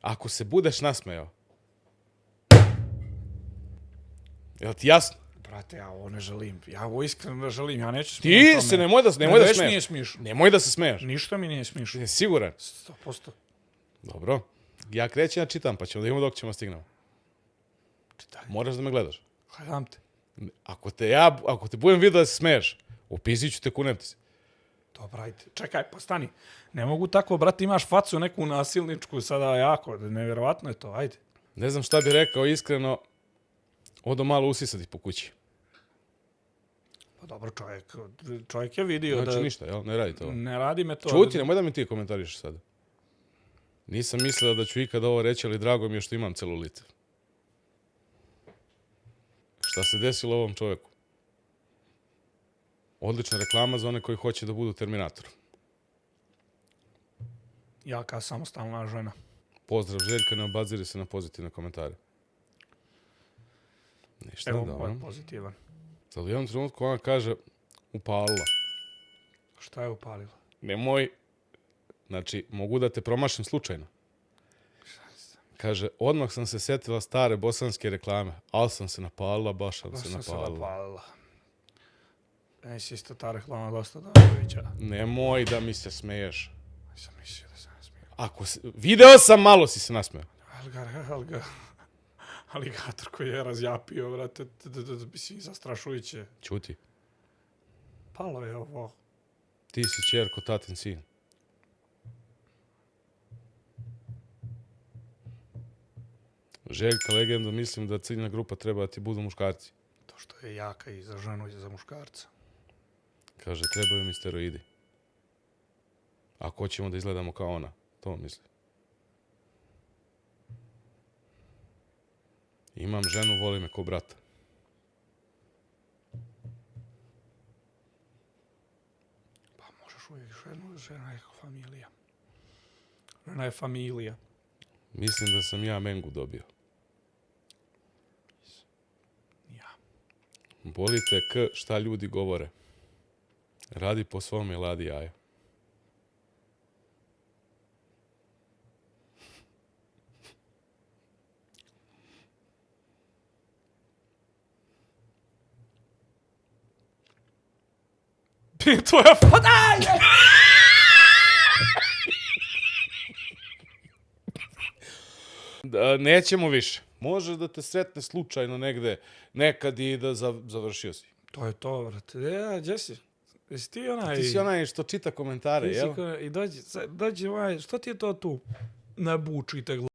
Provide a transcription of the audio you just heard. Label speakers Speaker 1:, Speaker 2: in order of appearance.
Speaker 1: Ako se budeš nasmejao. Jel ti jasno?
Speaker 2: Brate, ja ovo ne želim. Ja ovo iskreno ne želim. Ja neću
Speaker 1: Ti se nemoj da smeješ.
Speaker 2: Nije smišno.
Speaker 1: Nemoj da se smeješ.
Speaker 2: Ništa mi nije smišno.
Speaker 1: Jesi siguran?
Speaker 2: 100%.
Speaker 1: Dobro. Ja krećem da čitam, pa ćemo da imamo dok ćemo stignemo.
Speaker 2: Čitaj.
Speaker 1: Moraš da me gledaš.
Speaker 2: Gledam te.
Speaker 1: Ako te budem vidio da se smeješ, upisit ću te, kunem ti se.
Speaker 2: Dobro, ajde. Čekaj, pa stani. Ne mogu tako, brate, imaš facu neku nasilničku sada jako. Nevjerovatno je to, ajde.
Speaker 1: Ne znam šta bi rekao iskreno, odo malo usisati po kući.
Speaker 2: Pa dobro, čovjek je vidio
Speaker 1: Znači
Speaker 2: da...
Speaker 1: ništa, jel? Ne radi to.
Speaker 2: Ne radi me to.
Speaker 1: Čuti, nemoj da mi ti komentariš sad. Nisam mislila da ću ikada ovo reći, ali drago mi je što imam celulit. Šta se desilo ovom čovjeku? Odlična reklama za one koji hoće da budu Terminator.
Speaker 2: Jaka samostalna žena.
Speaker 1: Pozdrav Željka, ne obaziri se na pozitivne komentare. Ništa,
Speaker 2: Evo,
Speaker 1: dobro.
Speaker 2: ovo je pozitivan.
Speaker 1: Sad u jednom trenutku ona kaže upalila.
Speaker 2: Šta je upalila?
Speaker 1: Nemoj, znači, mogu da te promašim slučajno. Kaže, odmah sam se sjetila stare bosanske reklame, ali sam se napalila, baš sam se napalila.
Speaker 2: Meni se isto ta reklama dosta dobro viđa.
Speaker 1: Nemoj da mi se smeješ.
Speaker 2: Nisam mislio da se nasmije.
Speaker 1: Video sam, malo si se nasmeo.
Speaker 2: Aligator koji je razjapio, vrate, mislim, zastrašujuće.
Speaker 1: Ćuti,
Speaker 2: Palo je ovo.
Speaker 1: ti si ćerko, tatin sin. Željka legenda, mislim da ciljna grupa treba da ti budu muškarci.
Speaker 2: To što je jaka i za ženu i za muškarca.
Speaker 1: Kaže, trebaju mi steroidi. Ako hoćemo da izgledamo kao ona, to misli. Imam ženu, voli me ko brata.
Speaker 2: Pa možeš uvijek žena je familija. Žena je familija.
Speaker 1: Mislim da sam ja Mengu dobio.
Speaker 2: Ja.
Speaker 1: Boli te k šta ljudi govore. Radi po svome, ladi jaja.
Speaker 2: Tvoja fotka!
Speaker 1: Nećemo više. Možeš da te sretne slučajno negde, nekad i da završio si.
Speaker 2: To je to, vrate. Gdje si? Jesi ti onaj...
Speaker 1: Ti si onaj što čita komentare, jel?
Speaker 2: I dođi, što ti je to tu? Ne bučite glavu.